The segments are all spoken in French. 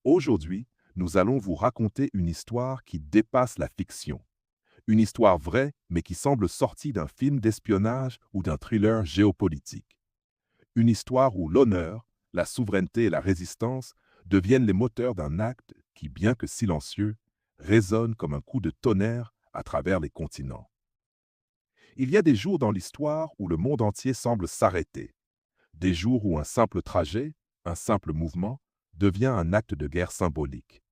Aujourd'hui, nous allons vous raconter une histoire qui dépasse la fiction. Une histoire vraie, mais qui semble sortie d'un film d'espionnage ou d'un thriller géopolitique. Une histoire où l'honneur, la souveraineté et la résistance deviennent les moteurs d'un acte qui, bien que silencieux, résonne comme un coup de tonnerre à travers les continents. Il y a des jours dans l'histoire où le monde entier semble s'arrêter. Des jours où un simple trajet, un simple mouvement, devient un acte de guerre symbolique.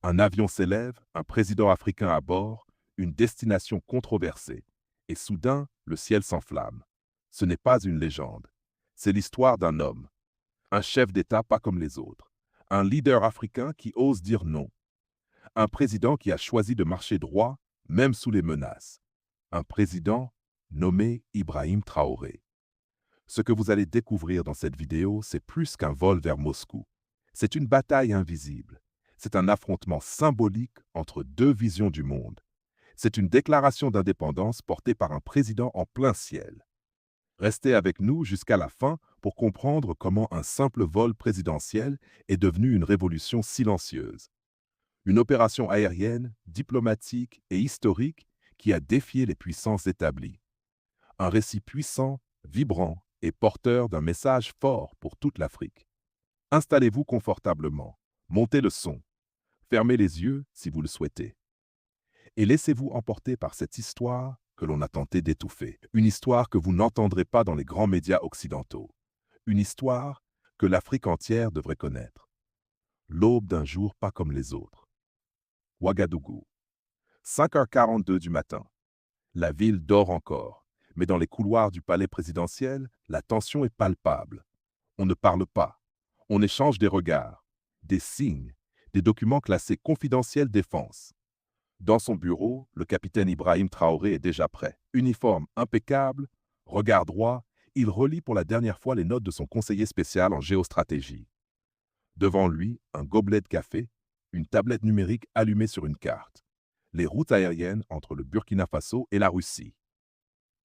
Un avion s'élève, un président africain à bord, une destination controversée. Et soudain, le ciel s'enflamme. Ce n'est pas une légende. C'est l'histoire d'un homme, un chef d'État pas comme les autres, un leader africain qui ose dire non, un président qui a choisi de marcher droit, même sous les menaces, un président nommé Ibrahim Traoré. Ce que vous allez découvrir dans cette vidéo, c'est plus qu'un vol vers Moscou. C'est une bataille invisible. C'est un affrontement symbolique entre deux visions du monde. C'est une déclaration d'indépendance portée par un président en plein ciel. Restez avec nous jusqu'à la fin pour comprendre comment un simple vol présidentiel est devenu une révolution silencieuse. Une opération aérienne, diplomatique et historique qui a défié les puissances établies. Un récit puissant, vibrant et porteur d'un message fort pour toute l'Afrique. Installez-vous confortablement, montez le son, fermez les yeux si vous le souhaitez. Et laissez-vous emporter par cette histoire que l'on a tenté d'étouffer. Une histoire que vous n'entendrez pas dans les grands médias occidentaux. Une histoire que l'Afrique entière devrait connaître. L'aube d'un jour pas comme les autres. Ouagadougou. 5h42 du matin. La ville dort encore, mais dans les couloirs du palais présidentiel, la tension est palpable. On ne parle pas. On échange des regards, des signes, des documents classés confidentiels défense. Dans son bureau, le capitaine Ibrahim Traoré est déjà prêt. Uniforme impeccable, regard droit, il relit pour la dernière fois les notes de son conseiller spécial en géostratégie. Devant lui, un gobelet de café, une tablette numérique allumée sur une carte. Les routes aériennes entre le Burkina Faso et la Russie.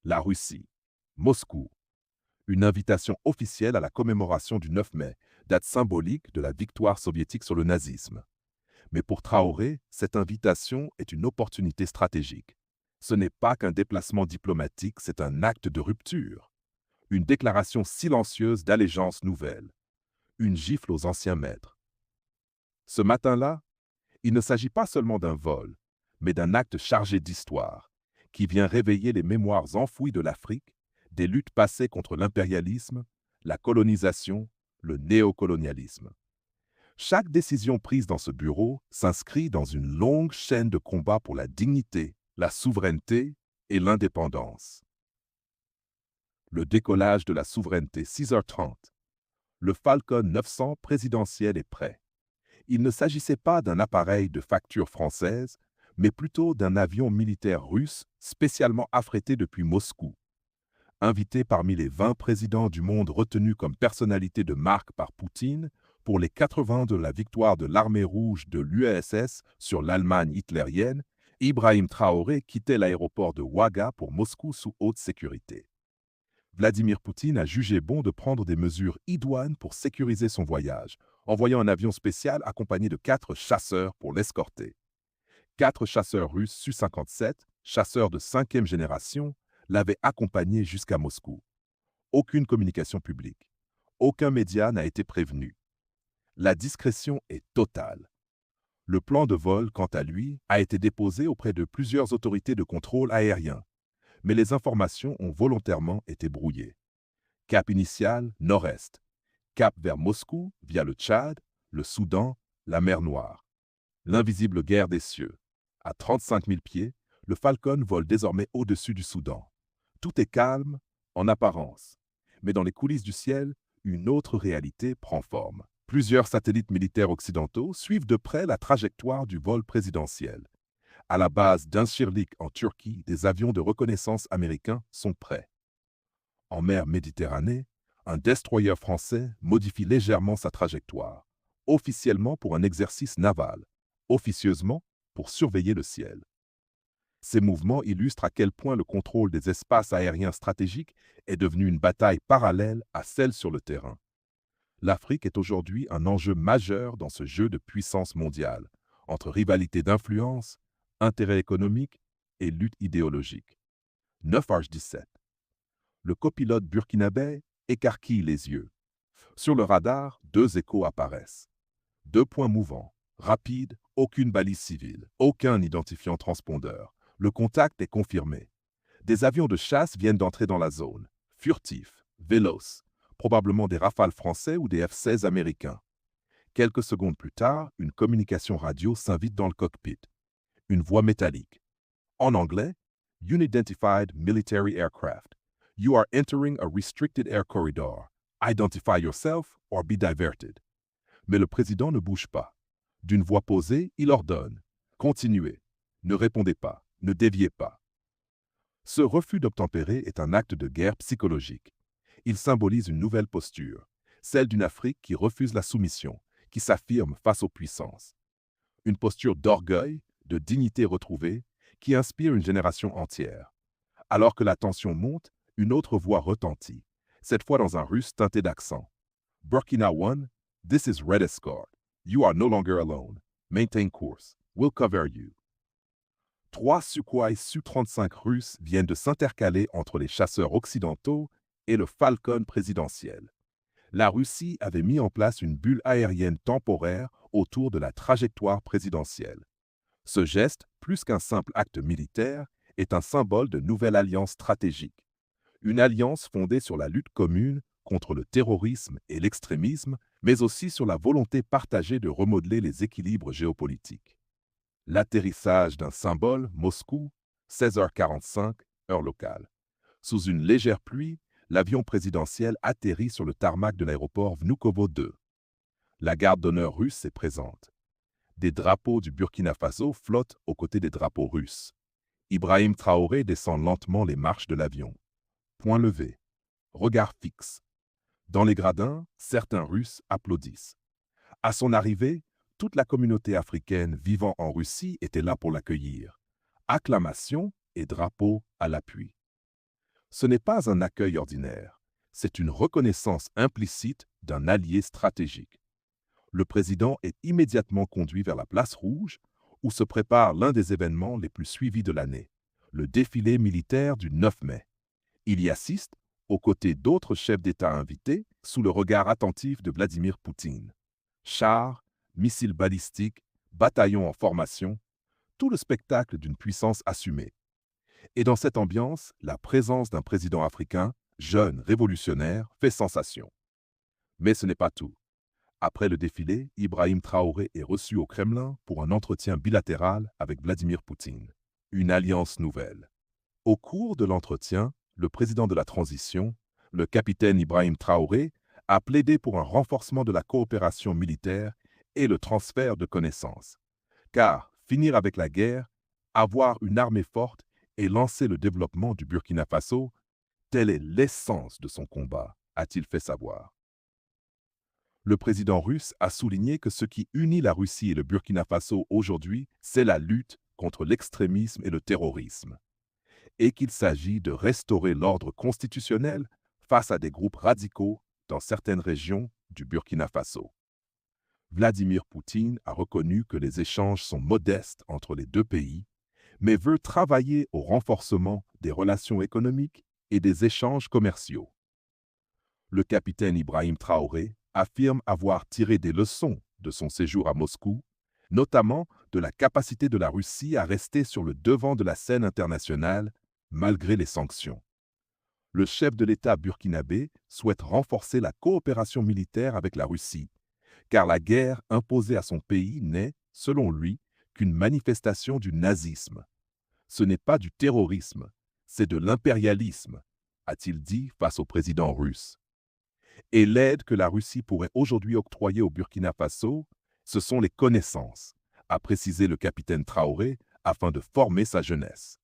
La Russie. Moscou. Une invitation officielle à la commémoration du 9 mai, date symbolique de la victoire soviétique sur le nazisme. Mais pour Traoré, cette invitation est une opportunité stratégique. Ce n'est pas qu'un déplacement diplomatique, c'est un acte de rupture. Une déclaration silencieuse d'allégeance nouvelle. Une gifle aux anciens maîtres. Ce matin-là, il ne s'agit pas seulement d'un vol, mais d'un acte chargé d'histoire, qui vient réveiller les mémoires enfouies de l'Afrique, des luttes passées contre l'impérialisme, la colonisation, le néocolonialisme. Chaque décision prise dans ce bureau s'inscrit dans une longue chaîne de combats pour la dignité, la souveraineté et l'indépendance. Le décollage de la souveraineté, 6h30. Le Falcon 900 présidentiel est prêt. Il ne s'agissait pas d'un appareil de facture française, mais plutôt d'un avion militaire russe spécialement affrété depuis Moscou. Invité parmi les 20 présidents du monde retenus comme personnalités de marque par Poutine, pour les 80 de la victoire de l'armée rouge de l'URSS sur l'Allemagne hitlérienne, Ibrahim Traoré quittait l'aéroport de Ouaga pour Moscou sous haute sécurité. Vladimir Poutine a jugé bon de prendre des mesures idoines pour sécuriser son voyage, envoyant un avion spécial accompagné de 4 chasseurs pour l'escorter. 4 chasseurs russes Su-57, chasseurs de 5e génération, l'avaient accompagné jusqu'à Moscou. Aucune communication publique. Aucun média n'a été prévenu. La discrétion est totale. Le plan de vol, quant à lui, a été déposé auprès de plusieurs autorités de contrôle aérien, mais les informations ont volontairement été brouillées. Cap initial, nord-est. Cap vers Moscou, via le Tchad, le Soudan, la mer Noire. L'invisible guerre des cieux. À 35 000 pieds, le Falcon vole désormais au-dessus du Soudan. Tout est calme, en apparence. Mais dans les coulisses du ciel, une autre réalité prend forme. Plusieurs satellites militaires occidentaux suivent de près la trajectoire du vol présidentiel. À la base d'Incirlik en Turquie, des avions de reconnaissance américains sont prêts. En mer Méditerranée, un destroyer français modifie légèrement sa trajectoire, officiellement pour un exercice naval, officieusement pour surveiller le ciel. Ces mouvements illustrent à quel point le contrôle des espaces aériens stratégiques est devenu une bataille parallèle à celle sur le terrain. L'Afrique est aujourd'hui un enjeu majeur dans ce jeu de puissance mondiale, entre rivalité d'influence, intérêts économiques et lutte idéologique. 9h17. Le copilote burkinabé écarquille les yeux. Sur le radar, deux échos apparaissent. Deux points mouvants, rapides, aucune balise civile, aucun identifiant transpondeur. Le contact est confirmé. Des avions de chasse viennent d'entrer dans la zone, furtifs, véloces, probablement des Rafales français ou des F-16 américains. Quelques secondes plus tard, une communication radio s'invite dans le cockpit. Une voix métallique. En anglais, Unidentified Military Aircraft. You are entering a restricted air corridor. Identify yourself or be diverted. Mais le président ne bouge pas. D'une voix posée, il ordonne. Continuez. Ne répondez pas. Ne déviez pas. Ce refus d'obtempérer est un acte de guerre psychologique. Il symbolise une nouvelle posture, celle d'une Afrique qui refuse la soumission, qui s'affirme face aux puissances. Une posture d'orgueil, de dignité retrouvée, qui inspire une génération entière. Alors que la tension monte, une autre voix retentit, cette fois dans un russe teinté d'accent. Burkina One, this is Red Escort. You are no longer alone. Maintain course. We'll cover you. 3 Sukhoi Su-35 russes viennent de s'intercaler entre les chasseurs occidentaux et le Falcon présidentiel. La Russie avait mis en place une bulle aérienne temporaire autour de la trajectoire présidentielle. Ce geste, plus qu'un simple acte militaire, est un symbole de nouvelle alliance stratégique. Une alliance fondée sur la lutte commune contre le terrorisme et l'extrémisme, mais aussi sur la volonté partagée de remodeler les équilibres géopolitiques. L'atterrissage d'un symbole, Moscou, 16h45, heure locale. Sous une légère pluie, l'avion présidentiel atterrit sur le tarmac de l'aéroport Vnukovo 2. La garde d'honneur russe est présente. Des drapeaux du Burkina Faso flottent aux côtés des drapeaux russes. Ibrahim Traoré descend lentement les marches de l'avion. Point levé. Regard fixe. Dans les gradins, certains Russes applaudissent. À son arrivée, toute la communauté africaine vivant en Russie était là pour l'accueillir. Acclamations et drapeaux à l'appui. Ce n'est pas un accueil ordinaire, c'est une reconnaissance implicite d'un allié stratégique. Le président est immédiatement conduit vers la place rouge, où se prépare l'un des événements les plus suivis de l'année, le défilé militaire du 9 mai. Il y assiste, aux côtés d'autres chefs d'État invités, sous le regard attentif de Vladimir Poutine. Chars, missiles balistiques, bataillons en formation, tout le spectacle d'une puissance assumée. Et dans cette ambiance, la présence d'un président africain, jeune, révolutionnaire, fait sensation. Mais ce n'est pas tout. Après le défilé, Ibrahim Traoré est reçu au Kremlin pour un entretien bilatéral avec Vladimir Poutine. Une alliance nouvelle. Au cours de l'entretien, le président de la transition, le capitaine Ibrahim Traoré, a plaidé pour un renforcement de la coopération militaire et le transfert de connaissances. Car finir avec la guerre, avoir une armée forte et lancer le développement du Burkina Faso, telle est l'essence de son combat, a-t-il fait savoir. Le président russe a souligné que ce qui unit la Russie et le Burkina Faso aujourd'hui, c'est la lutte contre l'extrémisme et le terrorisme, et qu'il s'agit de restaurer l'ordre constitutionnel face à des groupes radicaux dans certaines régions du Burkina Faso. Vladimir Poutine a reconnu que les échanges sont modestes entre les deux pays, mais veut travailler au renforcement des relations économiques et des échanges commerciaux. Le capitaine Ibrahim Traoré affirme avoir tiré des leçons de son séjour à Moscou, notamment de la capacité de la Russie à rester sur le devant de la scène internationale malgré les sanctions. Le chef de l'État burkinabé souhaite renforcer la coopération militaire avec la Russie, car la guerre imposée à son pays n'est, selon lui, qu'une manifestation du nazisme. Ce n'est pas du terrorisme, c'est de l'impérialisme, a-t-il dit face au président russe. Et l'aide que la Russie pourrait aujourd'hui octroyer au Burkina Faso, ce sont les connaissances, a précisé le capitaine Traoré, afin de former sa jeunesse.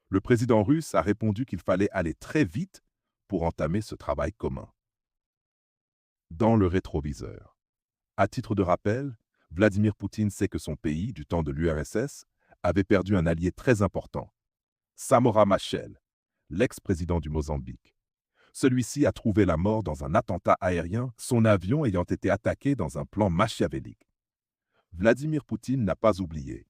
Le président russe a répondu qu'il fallait aller très vite pour entamer ce travail commun. Dans le rétroviseur. À titre de rappel, Vladimir Poutine sait que son pays, du temps de l'URSS, avait perdu un allié très important, Samora Machel, l'ex-président du Mozambique. Celui-ci a trouvé la mort dans un attentat aérien, son avion ayant été attaqué dans un plan machiavélique. Vladimir Poutine n'a pas oublié.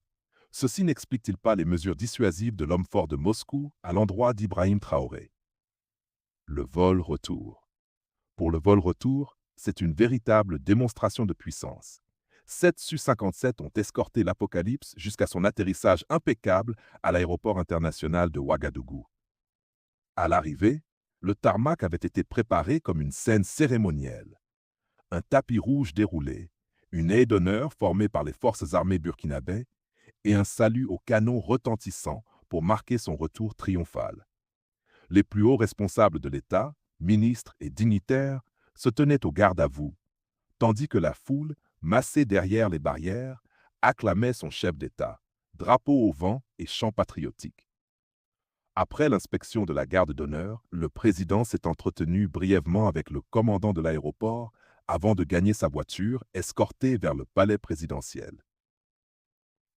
Ceci n'explique-t-il pas les mesures dissuasives de l'homme fort de Moscou à l'endroit d'Ibrahim Traoré? Le vol retour. Pour le vol retour, c'est une véritable démonstration de puissance. 7 Su-57 ont escorté l'Apocalypse jusqu'à son atterrissage impeccable à l'aéroport international de Ouagadougou. À l'arrivée, le tarmac avait été préparé comme une scène cérémonielle. Un tapis rouge déroulé, une haie d'honneur formée par les forces armées burkinabè et un salut au canon retentissant pour marquer son retour triomphal. Les plus hauts responsables de l'État, ministres et dignitaires, se tenaient au garde à vous, tandis que la foule, massée derrière les barrières, acclamait son chef d'État, drapeau au vent et chant patriotique. Après l'inspection de la garde d'honneur, le président s'est entretenu brièvement avec le commandant de l'aéroport avant de gagner sa voiture, escorté vers le palais présidentiel.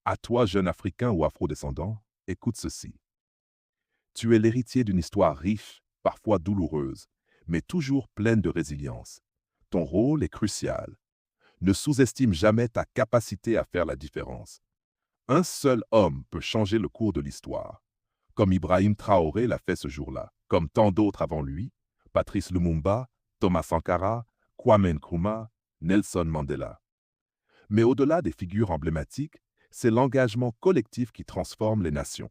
À toi, jeune Africain ou afrodescendant, écoute ceci. Tu es l'héritier d'une histoire riche, parfois douloureuse, mais toujours pleine de résilience. Ton rôle est crucial. Ne sous-estime jamais ta capacité à faire la différence. Un seul homme peut changer le cours de l'histoire, comme Ibrahim Traoré l'a fait ce jour-là, comme tant d'autres avant lui, Patrice Lumumba, Thomas Sankara, Kwame Nkrumah, Nelson Mandela. Mais au-delà des figures emblématiques, c'est l'engagement collectif qui transforme les nations.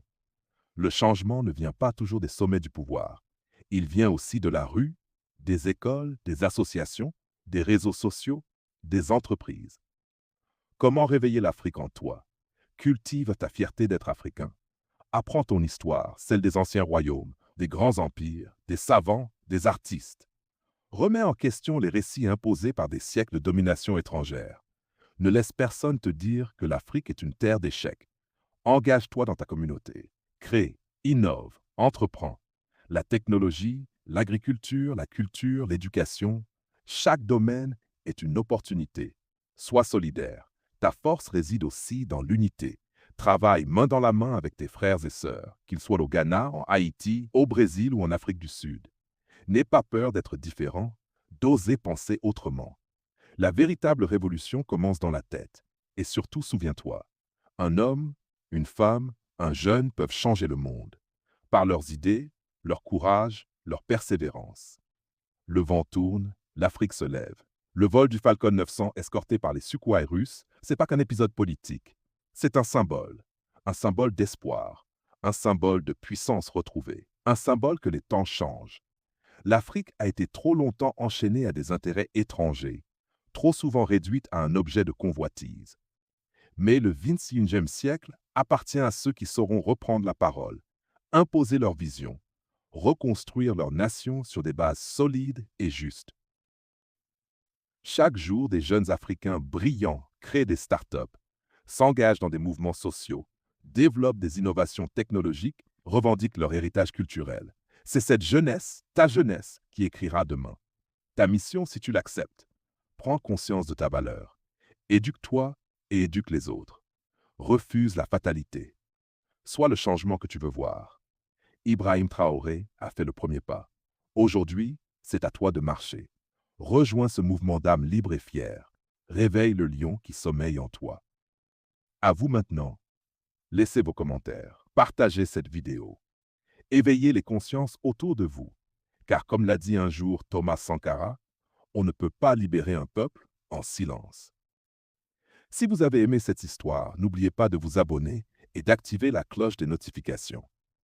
Le changement ne vient pas toujours des sommets du pouvoir. Il vient aussi de la rue, des écoles, des associations, des réseaux sociaux, des entreprises. Comment réveiller l'Afrique en toi? Cultive ta fierté d'être africain. Apprends ton histoire, celle des anciens royaumes, des grands empires, des savants, des artistes. Remets en question les récits imposés par des siècles de domination étrangère. Ne laisse personne te dire que l'Afrique est une terre d'échecs. Engage-toi dans ta communauté. Crée, innove, entreprends. La technologie, l'agriculture, la culture, l'éducation, chaque domaine est une opportunité. Sois solidaire. Ta force réside aussi dans l'unité. Travaille main dans la main avec tes frères et sœurs, qu'ils soient au Ghana, en Haïti, au Brésil ou en Afrique du Sud. N'aie pas peur d'être différent, d'oser penser autrement. La véritable révolution commence dans la tête. Et surtout, souviens-toi, un homme, une femme, un jeune peuvent changer le monde, par leurs idées, leur courage, leur persévérance. Le vent tourne, l'Afrique se lève. Le vol du Falcon 900 escorté par les Sukhoi russes, c'est pas qu'un épisode politique. C'est un symbole d'espoir, un symbole de puissance retrouvée, un symbole que les temps changent. L'Afrique a été trop longtemps enchaînée à des intérêts étrangers, trop souvent réduite à un objet de convoitise. Mais le XXIe siècle appartient à ceux qui sauront reprendre la parole, imposer leur vision, reconstruire leur nation sur des bases solides et justes. Chaque jour, des jeunes Africains brillants créent des start-up, s'engagent dans des mouvements sociaux, développent des innovations technologiques, revendiquent leur héritage culturel. C'est cette jeunesse, ta jeunesse, qui écrira demain. Ta mission, si tu l'acceptes, prends conscience de ta valeur. Éduque-toi et éduque les autres. Refuse la fatalité. Sois le changement que tu veux voir. Ibrahim Traoré a fait le premier pas. Aujourd'hui, c'est à toi de marcher. Rejoins ce mouvement d'âme libre et fière. Réveille le lion qui sommeille en toi. À vous maintenant. Laissez vos commentaires. Partagez cette vidéo. Éveillez les consciences autour de vous. Car comme l'a dit un jour Thomas Sankara, on ne peut pas libérer un peuple en silence. Si vous avez aimé cette histoire, n'oubliez pas de vous abonner et d'activer la cloche des notifications.